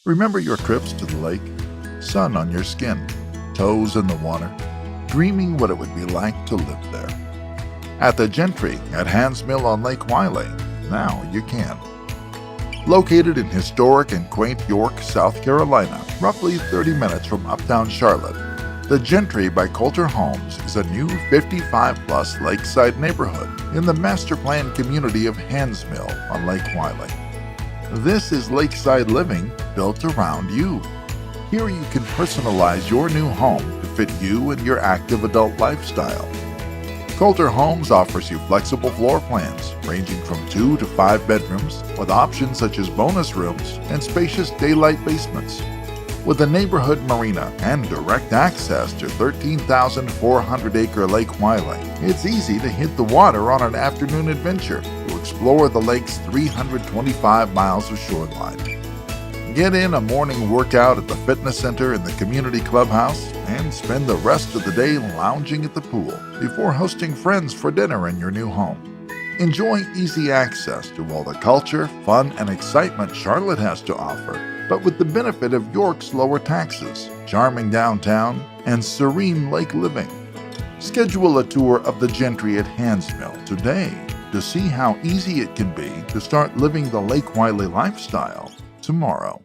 Remember your trips to the lake? Sun on your skin, toes in the water, dreaming what it would be like to live there. At the Gentry at Handsmill on Lake Wylie, now you can. Located in historic and quaint York, South Carolina, roughly 30 minutes from uptown Charlotte, the Gentry by Coulter Homes is a new 55-plus lakeside neighborhood in the master plan community of Handsmill on Lake Wylie. This is lakeside living built around you. Here you can personalize your new home to fit you and your active adult lifestyle. Coulter Homes offers you flexible floor plans ranging from 2 to 5 bedrooms with options such as bonus rooms and spacious daylight basements. With a neighborhood marina and direct access to 13,400-acre Lake Wylie, it's easy to hit the water on an afternoon adventure to explore the lake's 325 miles of shoreline. Get in a morning workout at the fitness center in the community clubhouse and spend the rest of the day lounging at the pool before hosting friends for dinner in your new home. Enjoy easy access to all the culture, fun, and excitement Charlotte has to offer, but with the benefit of York's lower taxes, charming downtown, and serene lake living. Schedule a tour of the Gentry at Handsmill today to see how easy it can be to start living the Lake Wylie lifestyle tomorrow.